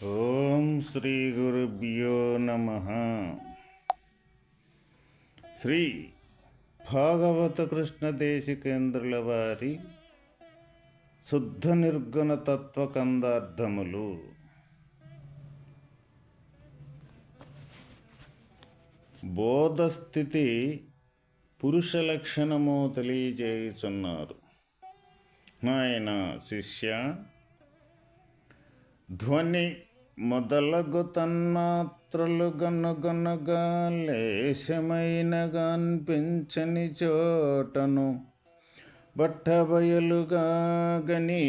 ఓం శ్రీ గురుభ్యో నమః. శ్రీ భాగవత కృష్ణ దేశికేంద్రుల వారి శుద్ధ నిర్గుణ తత్వకందార్థములు. బోధస్థితి పురుష లక్షణము తెలియజేయుచున్నారు. నాయన శిష్య, ధ్వని మొదలగు తన్మాత్రలు గనుగనగా లేశమైనగా అనిపించని చోటను బట్టబయలుగా గని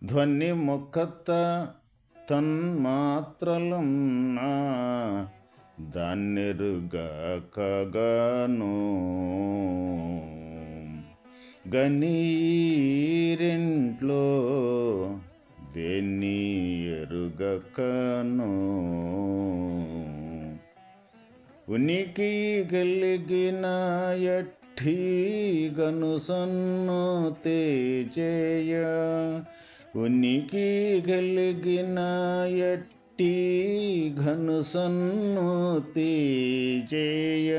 ధ్వని మొక్కత తన్మాత్రలున్నా దాన్నెరుగకగాను గనీరింట్లో దేన్ని ఎరుగకను ఉనికి కలిగిన ఎట్టి గనుసన్ను తేజేయ ఉనికి కలిగిన ఎట్టి ఘనుసన్ను తేజేయ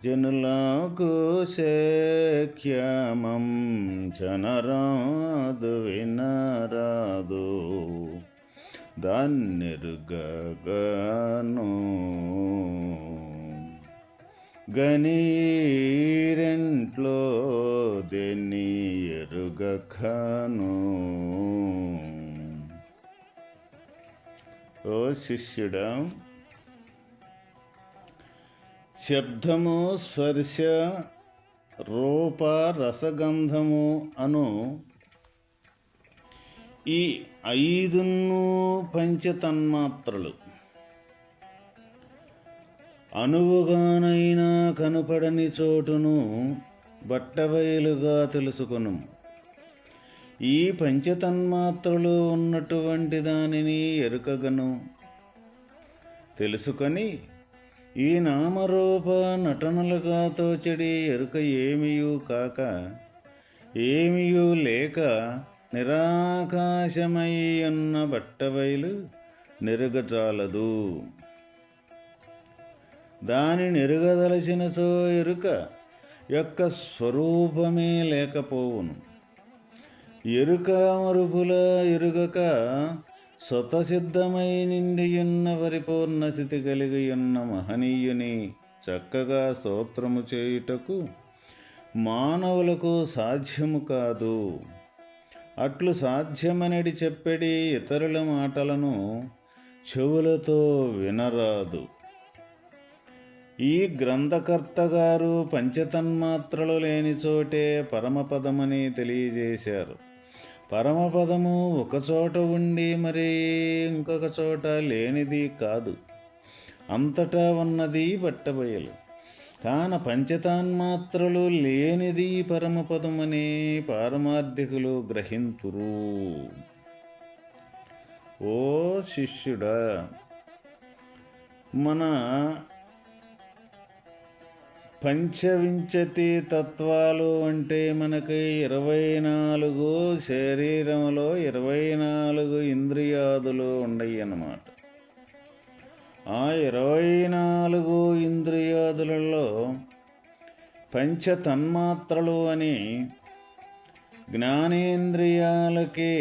జనులకు శక్యమం జనరాదు వినరాదు దాన్నెరుగగను గనీరెంట్లో దేన్ని ఎరుగకను. ఓ శిష్యుడా, శబ్దము, స్పర్శ, రూప, రసగంధము అను ఈ ఐదును పంచతన్మాత్రలు అనువుగానైనా కనపడని చోటును బట్టబయలుగా తెలుసుకొను. ఈ పంచతన్మాత్రలు ఉన్నటువంటి దానిని ఎరుకగను. తెలుసుకొని ఈ నామరూప నటనలుగా తోచడి ఎరుక ఏమియూ కాక ఏమియూ లేక నిరాకాశమై ఉన్న బట్టబయలు నెరుగజాలదు. దాని నెరుగదలచినచో ఎరుక యొక్క స్వరూపమే లేకపోవును. ఎరుక మరుపుల ఎరుగక స్వతసిద్ధమై నిండియున్న పరిపూర్ణ స్థితి కలిగియున్న మహనీయుని చక్కగా స్తోత్రము చేయుటకు మానవులకు సాధ్యము కాదు. అట్లు సాధ్యమనడి చెప్పడి ఇతరుల మాటలను చెవులతో వినరాదు. ఈ గ్రంథకర్త గారు పంచతన్మాత్రలు లేని చోటే పరమపదమని తెలియజేశారు. పరమపదము ఒకచోట ఉండి మరి ఇంకొక చోట లేనిది కాదు, అంతటా ఉన్నది బట్టబయలు. కాన పంచతన్మాత్రలు లేనిది పరమపదమని పారమార్థికులు గ్రహింతురు. ఓ శిష్యుడా, మన పంచవింశతి తత్వాలు అంటే మనకి 24 శరీరంలో 24 ఇంద్రియాదులు ఉన్నాయి అన్నమాట. ఆ 24 ఇంద్రియాదులలో పంచతన్మాత్రలు అని జ్ఞానేంద్రియాలకి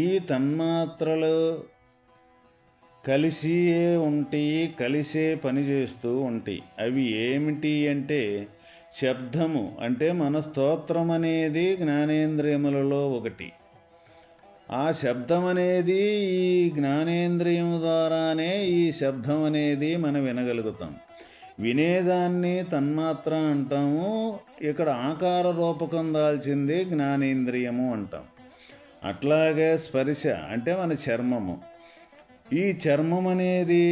ఈ తన్మాత్రలు కలిసియే ఉంటాయి, కలిసే పనిచేస్తూ ఉంటాయి. అవి ఏమిటి అంటే శబ్దము, అంటే మన స్తోత్రం అనేది జ్ఞానేంద్రియములలో ఒకటి. ఆ శబ్దం అనేది ఈ జ్ఞానేంద్రియం ద్వారానే ఈ శబ్దం అనేది మనం వినగలుగుతాం. వినేదాన్ని తన్మాత్ర అంటాము. ఇక్కడ ఆకార రూపకం దాల్చింది జ్ఞానేంద్రియము అంటాం. అట్లాగే స్పర్శ అంటే మన చర్మము. ఈ చర్మం అనేది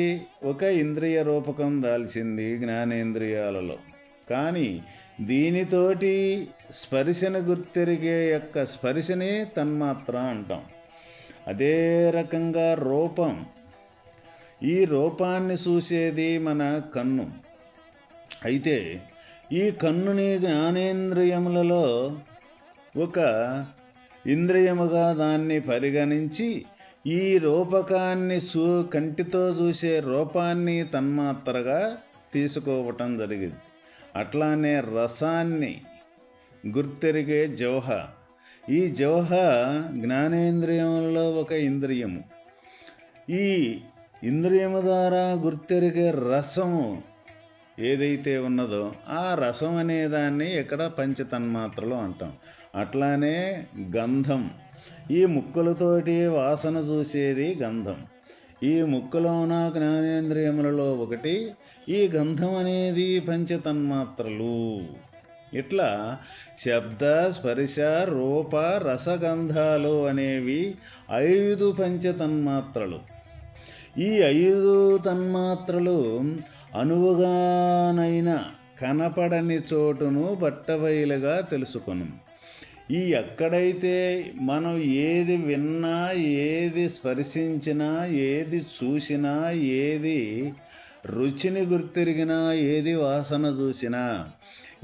ఒక ఇంద్రియ రూపకం దాల్చింది జ్ఞానేంద్రియాలలో. కానీ దీనితోటి స్పర్శను గుర్తెరిగే యొక్క స్పర్శనే తన్మాత్ర అంటాం. అదే రకంగా రూపం, ఈ రూపాన్ని చూసేది మన కన్ను. అయితే ఈ కన్నుని జ్ఞానేంద్రియములలో ఒక ఇంద్రియముగా దాన్ని పరిగణించి ఈ రూపకాన్ని కంటితో చూసే రూపాన్ని తన్మాత్రగా తీసుకోవటం జరిగింది. అట్లానే రసాన్ని గుర్తెరిగే జౌహ. ఈ జౌహ జ్ఞానేంద్రియములలో ఒక ఇంద్రియము. ఈ ఇంద్రియము ద్వారా గుర్తెరిగే రసము ఏదైతే ఉన్నదో ఆ రసం అనేదాన్ని ఇక్కడ పంచతన్మాత్రలు అంటాం. అట్లానే గంధం, ఈ ముక్కులతోటి వాసన చూసేది గంధం. ఈ ముక్కులో ఉన్న జ్ఞానేంద్రియములలో ఒకటి ఈ గంధం అనేది పంచతన్మాత్రలు. ఇట్లా శబ్ద, స్పర్శ, రూప, రసగంధాలు అనేవి 5 పంచతన్మాత్రలు. ఈ 5 తన్మాత్రలు అనువుగానైనా కనపడని చోటును బట్టబయలుగా తెలుసుకొను. ఈ ఎక్కడైతే మనం ఏది విన్నా, ఏది స్పర్శించినా, ఏది చూసినా, ఏది రుచిని గుర్తెరిగినా, ఏది వాసన చూసినా,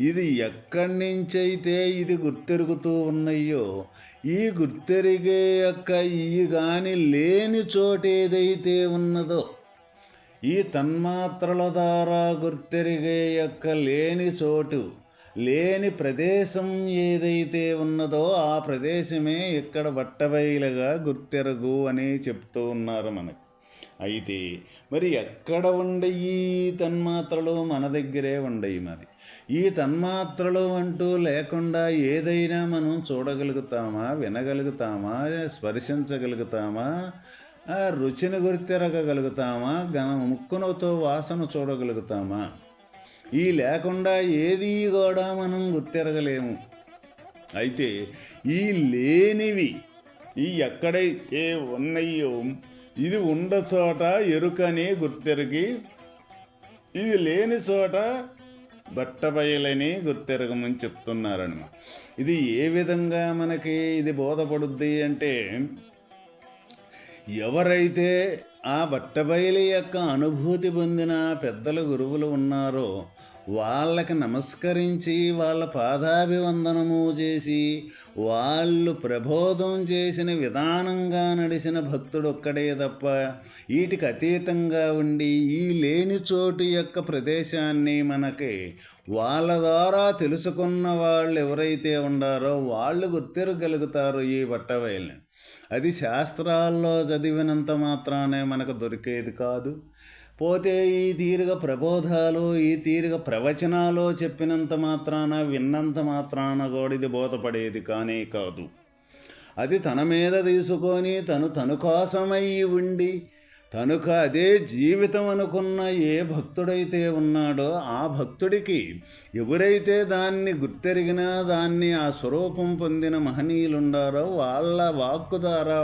ఇది ఎక్కడి నుంచైతే ఇది గుర్తెరుగుతూ ఉన్నాయో ఈ గుర్తెరిగే యొక్క ఈ గాని లేని చోటు ఏదైతే ఉన్నదో, ఈ తన్మాత్రల ద్వారా గుర్తెరిగే యొక్క లేని చోటు, లేని ప్రదేశం ఏదైతే ఉన్నదో ఆ ప్రదేశమే ఇక్కడ బట్టబయలుగా గుర్తెరగు అని చెప్తూ ఉన్నారు మనకు. అయితే మరి ఎక్కడ ఉండయి తన్మాత్రలు? మన దగ్గరే ఉండయి. మరి ఈ తన్మాత్రలు అంటూ లేకుండా ఏదైనా మనం చూడగలుగుతామా, వినగలుగుతామా, స్పర్శించగలుగుతామా, రుచిని గుర్తెరగగలుగుతామా, ముక్కునతో వాసన చూడగలుగుతామా? ఈ లేకుండా ఏది కూడా మనం గుర్తెరగలేము. అయితే ఈ లేనివి, ఈ ఎక్కడైతే ఉన్నాయో ఇది ఉండ చోట ఎరుకని గుర్తెరిగి, ఇది లేని చోట బట్టబయలని గుర్తెరగమని చెప్తున్నారన్నమాట. ఇది ఏ విధంగా మనకి ఇది బోధపడుద్ది అంటే, ఎవరైతే ఆ బట్టబయలి యొక్క అనుభూతి పొందిన పెద్దల గురువులు ఉన్నారో వాళ్ళకి నమస్కరించి వాళ్ళ పాదాభివందనము చేసి వాళ్ళు ప్రబోధం చేసిన విధానంగా నడిచిన భక్తుడు ఒక్కడే తప్ప వీటికి అతీతంగా ఉండి ఈ లేని చోటు యొక్క ప్రదేశాన్ని మనకి వాళ్ళ ద్వారా తెలుసుకున్న వాళ్ళు ఎవరైతే ఉండారో వాళ్ళు గుర్తెరగలుగుతారు ఈ బట్టబయల్ని. అది శాస్త్రాల్లో చదివినంత మాత్రానే మనకు దొరికేది కాదు. పోతే ఈ తీరుగా ప్రబోధాలు, ఈ తీరుగా ప్రవచనాలు చెప్పినంత మాత్రాన, విన్నంత మాత్రాన కూడా ఇది బోధపడేది కానే కాదు. అది తన మీద తీసుకొని తను కోసమై ఉండి తనుక అదే జీవితం అనుకున్న ఏ భక్తుడైతే ఉన్నాడో ఆ భక్తుడికి ఎవరైతే దాన్ని గుర్తెరిగినా, దాన్ని ఆ స్వరూపం పొందిన మహనీయులుండారో వాళ్ళ వాక్కు ద్వారా,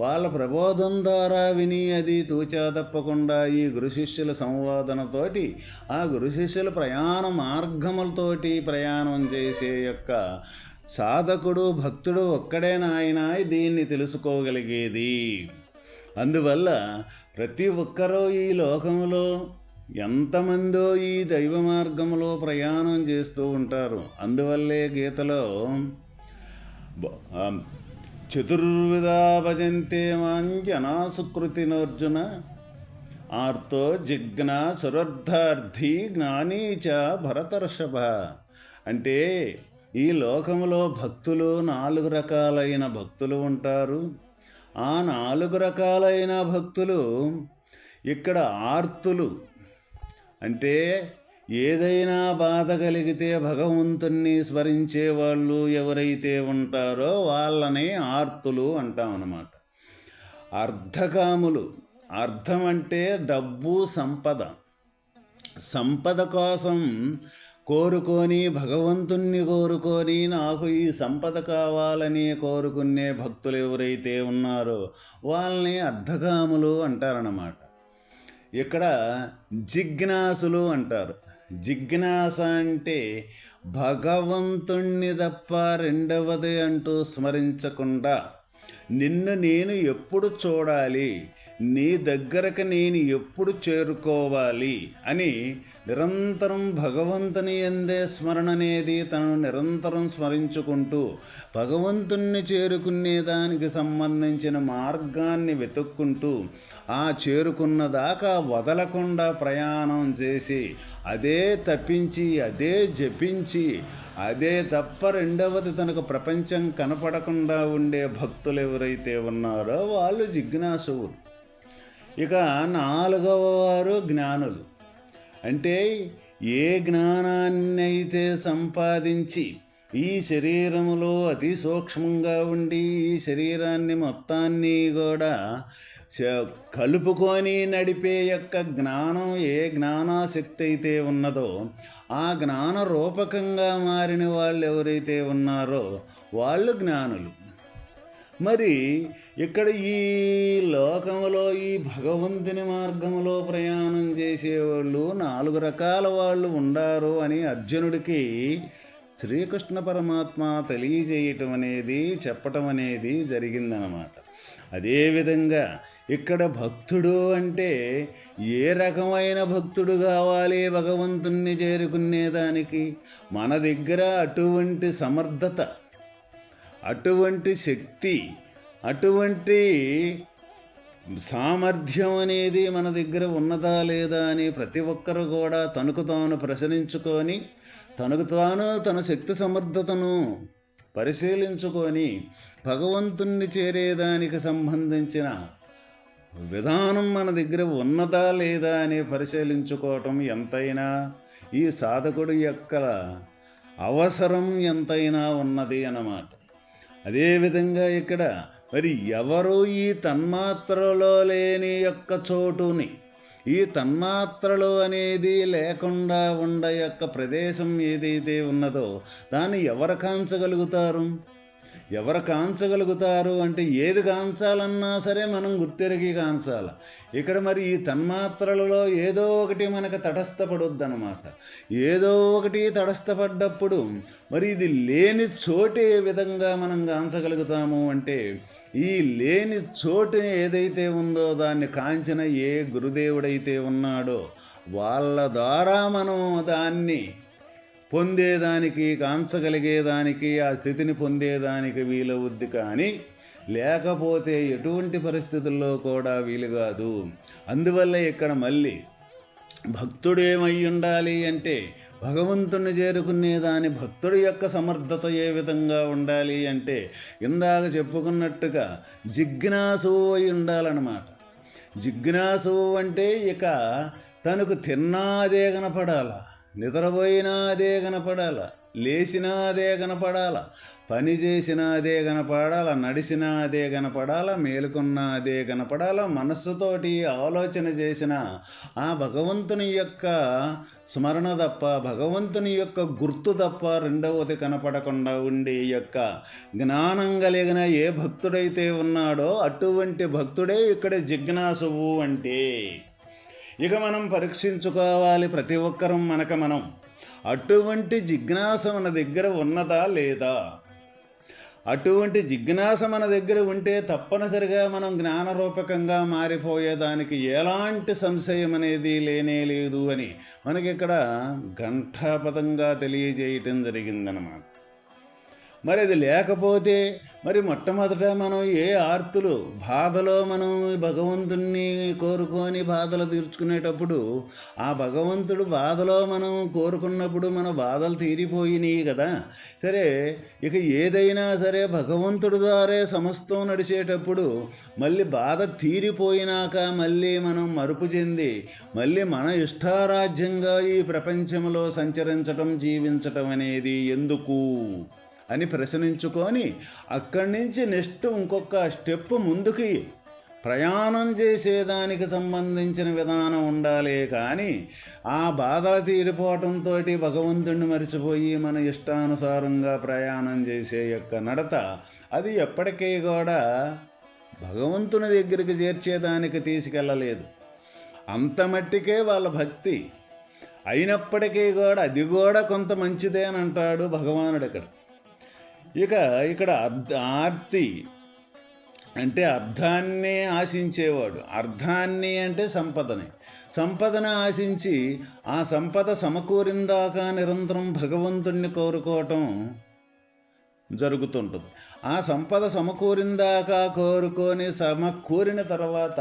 వాళ్ళ ప్రబోధం ద్వారా విని అది తూచా తప్పకుండా ఈ గురు శిష్యుల సంవాదనతోటి, ఆ గురు శిష్యుల ప్రయాణ మార్గములతోటి ప్రయాణం చేసే యొక్క సాధకుడు, భక్తుడు ఒక్కడే నాయన దీన్ని తెలుసుకోగలిగేది. అందువల్ల ప్రతి ఒక్కరూ ఈ లోకంలో ఎంతమందో ఈ దైవ మార్గంలో ప్రయాణం చేస్తూ ఉంటారు. అందువల్లే గీతలో చతుర్విధా భజంతే మాంజనా సుకృతినోర్జున ఆర్తో జిజ్ఞా సురర్థార్థి జ్ఞానీచ భరతర్షభ. అంటే ఈ లోకంలో భక్తులు 4 రకాలైన భక్తులు ఉంటారు. ఆ 4 రకాలైన భక్తులు ఇక్కడ ఆర్తులు, అంటే ఏదైనా బాధ కలిగితే భగవంతుణ్ణి స్మరించే వాళ్ళు ఎవరైతే ఉంటారో వాళ్ళని ఆర్తులు అంటామన్నమాట. అర్ధకాములు, అర్థం అంటే డబ్బు, సంపద కోసం కోరుకొని, భగవంతుణ్ణి కోరుకొని నాకు ఈ సంపద కావాలని కోరుకునే భక్తులు ఎవరైతే ఉన్నారో వాళ్ళని అర్ధకాములు అంటారన్నమాట. ఇక్కడ జిజ్ఞాసులు అంటారు. జిజ్ఞాస అంటే భగవంతుణ్ణి తప్ప రెండవది అంటూ స్మరించకుండా నిన్ను నేను ఎప్పుడు చూడాలి, నీ దగ్గరకు నేను ఎప్పుడు చేరుకోవాలి అని నిరంతరం భగవంతుని యందే స్మరణ అనేది తనను నిరంతరం స్మరించుకుంటూ భగవంతుణ్ణి చేరుకునే దానికి సంబంధించిన మార్గాన్ని వెతుక్కుంటూ ఆ చేరుకున్న దాకా వదలకుండా ప్రయాణం చేసి అదే తప్పించి అదే జపించి అదే తప్ప రెండవది తనకు ప్రపంచం కనపడకుండా ఉండే భక్తులు ఎవరైతే ఉన్నారో వాళ్ళు జిజ్ఞాసువులు. ఇక నాలుగవ వారు జ్ఞానులు. అంటే ఏ జ్ఞానాన్ని అయితే సంపాదించి ఈ శరీరములో అతి సూక్ష్మంగా ఉండి ఈ శరీరాన్ని మొత్తాన్ని కూడా కలుపుకొని నడిపే యొక్క జ్ఞానం ఏ జ్ఞానాశక్తి అయితే ఉన్నదో ఆ జ్ఞాన రూపకంగా మారిన వాళ్ళు ఎవరైతే ఉన్నారో వాళ్ళు జ్ఞానులు. మరి ఇక్కడ ఈ లోకంలో ఈ భగవంతుని మార్గంలో ప్రయాణం చేసేవాళ్ళు 4 రకాల వాళ్ళు ఉండారు అని అర్జునుడికి శ్రీకృష్ణ పరమాత్మ తెలియజేయటం అనేది చెప్పటం అనేది జరిగిందనమాట. అదేవిధంగా ఇక్కడ భక్తుడు అంటే ఏ రకమైన భక్తుడు కావాలి భగవంతుణ్ణి చేరుకునేదానికి? మన దగ్గర అటువంటి సమర్థత, అటువంటి శక్తి, అటువంటి సామర్థ్యం అనేది మన దగ్గర ఉన్నదా లేదా అని ప్రతి ఒక్కరు కూడా తనకు తాను ప్రశ్నించుకొని తనకు తాను తన శక్తి సమర్థతను పరిశీలించుకొని భగవంతుణ్ణి చేరేదానికి సంబంధించిన విధానం మన దగ్గర ఉన్నదా లేదా అని పరిశీలించుకోవటం ఎంతైనా ఈ సాధకుడి యొక్క అవసరం ఎంతైనా ఉన్నది అన్నమాట. అదేవిధంగా ఇక్కడ మరి ఎవరు ఈ తన్మాత్రలో లేని యొక్క చోటుని, ఈ తన్మాత్రలు అనేది లేకుండా ఉండ యొక్క ప్రదేశం ఏదైతే ఉన్నదో దాన్ని ఎవరు కాంచగలుగుతారు? ఎవరు కాంచగలుగుతారు అంటే ఏది కాంచాలన్నా సరే మనం గుర్తెరిగి కాంచాలి. ఇక్కడ మరి ఈ తన్మాత్రలలో ఏదో ఒకటి మనకు తటస్థపడొద్దనమాట. ఏదో ఒకటి తటస్థపడ్డప్పుడు మరి ఇది లేని చోటు ఏ విధంగా మనం కాంచగలుగుతాము అంటే ఈ లేని చోటు ఏదైతే ఉందో దాన్ని కాంచిన ఏ గురుదేవుడైతే ఉన్నాడో వాళ్ళ ద్వారా మనం దాన్ని పొందేదానికి, కాంచగలిగేదానికి, ఆ స్థితిని పొందేదానికి వీలవుద్ది. కానీ లేకపోతే ఎటువంటి పరిస్థితుల్లో కూడా వీలు కాదు. అందువల్ల ఇక్కడ మళ్ళీ భక్తుడు ఏమై ఉండాలి అంటే భగవంతుని చేరుకునేదాని భక్తుడి యొక్క సమర్థత ఏ విధంగా ఉండాలి అంటే ఇందాక చెప్పుకున్నట్టుగా జిజ్ఞాసు అయి ఉండాలన్నమాట. జిజ్ఞాసు అంటే ఇక తనకు తిన్నా అదే కనపడాల, నిద్రపోయినా అదే కనపడాల, లేచినా అదే కనపడాల, పని చేసినా అదే కనపడాల, నడిచినా అదే కనపడాల, మేలుకున్నా అదే కనపడాల, మనస్సుతోటి ఆలోచన చేసిన ఆ భగవంతుని యొక్క స్మరణ తప్ప, భగవంతుని యొక్క గుర్తు తప్ప రెండవది కనపడకుండా ఉండే యొక్క జ్ఞానం కలిగిన ఏ భక్తుడైతే ఉన్నాడో అటువంటి భక్తుడే ఇక్కడ జిజ్ఞాసువు అంటే. ఇక మనం పరీక్షించుకోవాలి ప్రతి ఒక్కరం మనం అటువంటి జిజ్ఞాస మన దగ్గర ఉన్నదా లేదా? అటువంటి జిజ్ఞాస మన దగ్గర ఉంటే తప్పనిసరిగా మనం జ్ఞానరూపకంగా మారిపోయేదానికి ఎలాంటి సంశయం అనేది లేనే లేదు అని మనకి ఇక్కడ ఘంటాపథంగా తెలియజేయటం జరిగిందనమాట. మరి అది లేకపోతే మరి మొట్టమొదట మనం ఏ ఆర్తులు బాధలో మనం భగవంతుణ్ణి కోరుకొని బాధలు తీర్చుకునేటప్పుడు ఆ భగవంతుడు బాధలో మనం కోరుకున్నప్పుడు మన బాధలు తీరిపోయినాయి కదా. సరే, ఇక ఏదైనా సరే భగవంతుడి ద్వారా సమస్తం నడిచేటప్పుడు మళ్ళీ బాధ తీరిపోయినాక మళ్ళీ మనం మరుపు చెంది మళ్ళీ మన ఇష్టారాజ్యంగా ఈ ప్రపంచంలో సంచరించటం, జీవించటం అనేది ఎందుకు అని ప్రశ్నించుకొని అక్కడి నుంచి నెక్స్ట్ ఇంకొక స్టెప్ ముందుకి ప్రయాణం చేసేదానికి సంబంధించిన విధానం ఉండాలి. కానీ ఆ బాధలు తీరిపోవటంతో భగవంతుడిని మరిచిపోయి మన ఇష్టానుసారంగా ప్రయాణం చేసే యొక్క నడత అది ఎప్పటికీ కూడా భగవంతుని దగ్గరికి చేర్చేదానికి తీసుకెళ్ళలేదు. అంత మట్టికే వాళ్ళ భక్తి అయినప్పటికీ కూడా అది కూడా కొంత మంచిదే అని అంటాడు భగవానుడు. ఇక్కడ ఆర్తి అంటే అర్థాన్నే ఆశించేవాడు. అర్థాన్ని అంటే సంపదను ఆశించి ఆ సంపద సమకూరిందాకా నిరంతరం భగవంతుణ్ణి కోరుకోవటం జరుగుతుంటుంది. ఆ సంపద సమకూరిందాకా కోరుకొని సమకూరిన తర్వాత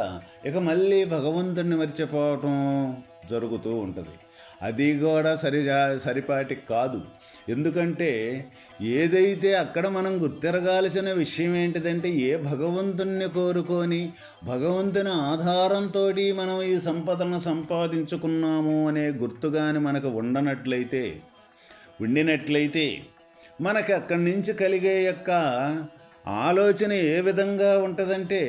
ఇక మళ్ళీ భగవంతుణ్ణి మర్చిపోవటం జరుగుతూ ఉంటుంది. అది కూడా సరిపాటి కాదు. ఎందుకంటే ఏదైతే అక్కడ మనం గుర్తిరగాల్సిన విషయం ఏంటిదంటే, ఏ భగవంతుణ్ణి కోరుకొని భగవంతుని ఆధారంతో మనం ఈ సంపదలను సంపాదించుకున్నాము అనే గుర్తుగాని మనకు ఉండినట్లయితే మనకి అక్కడి నుంచి కలిగే యొక్క ఆలోచన ఏ విధంగా ఉంటుందంటే,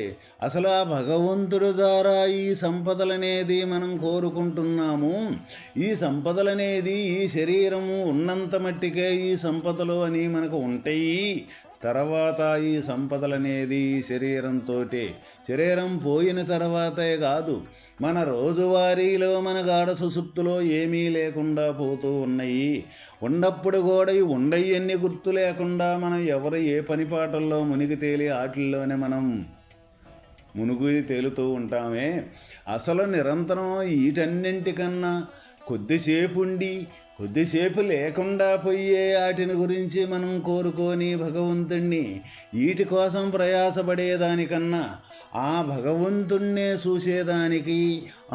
అసలు ఆ భగవంతుడి ద్వారా ఈ సంపదలనేది మనం కోరుకుంటున్నాము, ఈ సంపదలనేది ఈ శరీరము ఉన్నంత మట్టికే ఈ సంపదలు అని మనకు ఉంటాయి. తర్వాత ఈ సంపదలనేది శరీరం పోయిన తర్వాతే కాదు, మన రోజువారీలో మన గాఢ సుసుప్తులో ఏమీ లేకుండా పోతూ ఉన్నాయి. ఉన్నప్పుడు కూడా ఈ ఉండయ్యన్ని గుర్తు లేకుండా మనం ఎవరు ఏ పనిపాటల్లో మునిగి తేలి వాటిల్లోనే మనం తేలుతూ ఉంటామే. అసలు నిరంతరం వీటన్నింటికన్నా కొద్దిసేపు లేకుండా పోయే వాటిని గురించి మనం కోరుకొని భగవంతుణ్ణి వీటి కోసం ప్రయాసపడేదానికన్నా ఆ భగవంతుణ్ణే చూసేదానికి,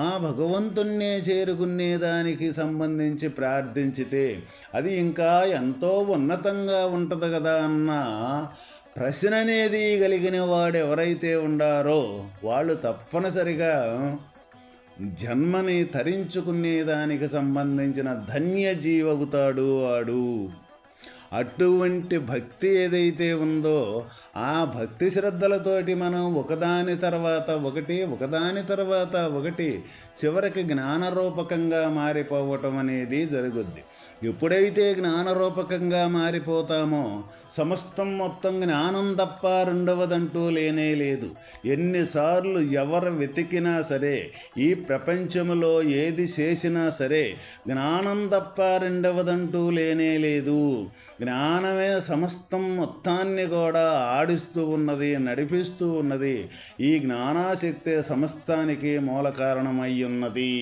ఆ భగవంతుణ్ణే చేరుకునేదానికి సంబంధించి ప్రార్థించితే అది ఇంకా ఎంతో ఉన్నతంగా ఉంటుంది కదా అన్న ప్రశ్న అనేది కలిగిన వాడు ఎవరైతే ఉండారో వాళ్ళు తప్పనిసరిగా జన్మని తరించుకునేదానికి సంబంధించిన ధన్యజీవవుతాడు వాడు. అటువంటి భక్తి ఏదైతే ఉందో ఆ భక్తి శ్రద్ధలతోటి మనం ఒకదాని తర్వాత ఒకటి చివరికి జ్ఞానరూపకంగా మారిపోవటం అనేది జరుగుద్ది. ఎప్పుడైతే జ్ఞానరూపకంగా మారిపోతామో సమస్తం మొత్తం జ్ఞానం తప్ప రెండవదంటూ లేనే లేదు. ఎన్నిసార్లు ఎవరు వెతికినా సరే, ఈ ప్రపంచంలో ఏది చేసినా సరే జ్ఞానం తప్ప రెండవదంటూ లేనే లేదు. జ్ఞానమే సమస్తం మొత్తాన్ని కూడా ఆడిస్తూ ఉన్నది, నడిపిస్తూ ఉన్నది. ఈ జ్ఞానాశక్తి సమస్తానికి మూల కారణమై ఉన్నది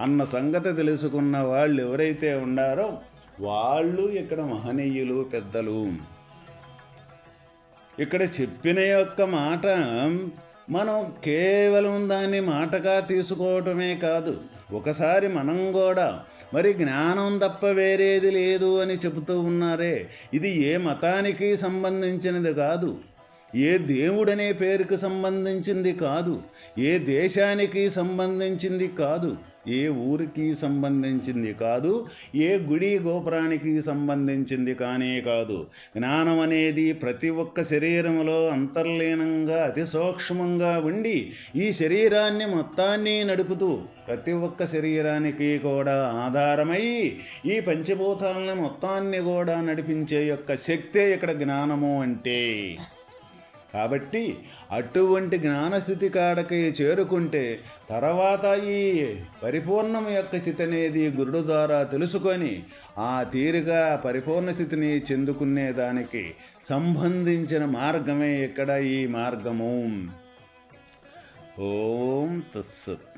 అన్న సంగతి తెలుసుకున్న వాళ్ళు ఎవరైతే ఉండారో వాళ్ళు ఇక్కడ మహనీయులు, పెద్దలు. ఇక్కడ చెప్పిన యొక్క మాట మనం కేవలం దాన్ని మాటగా తీసుకోవటమే కాదు, ఒకసారి మనం కూడా మరి జ్ఞానం తప్ప వేరేది లేదు అని చెబుతూ ఉన్నారే, ఇది ఏ మతానికి సంబంధించినది కాదు, ఏ దేవుడనే పేరుకు సంబంధించింది కాదు, ఏ దేశానికి సంబంధించింది కాదు, ఏ ఊరికి సంబంధించింది కాదు, ఏ గుడి గోపురానికి సంబంధించింది కానే కాదు. జ్ఞానం అనేది ప్రతి ఒక్క శరీరంలో అంతర్లీనంగా అతి సూక్ష్మంగా ఉండి ఈ శరీరాన్ని మొత్తాన్ని నడుపుతూ ప్రతి ఒక్క శరీరానికి కూడా ఆధారమై ఈ పంచభూతాలను మొత్తాన్ని కూడా నడిపించే యొక్క శక్తే ఇక్కడ జ్ఞానము అంటే. కాబట్టి అటువంటి జ్ఞానస్థితి కాడకి చేరుకుంటే తర్వాత ఈ పరిపూర్ణం యొక్క స్థితి అనేది గురుడు ద్వారా తెలుసుకొని ఆ తీరుగా పరిపూర్ణ స్థితిని చెందుకునేదానికి సంబంధించిన మార్గమే ఇక్కడ ఈ మార్గము. ఓం తత్సత్.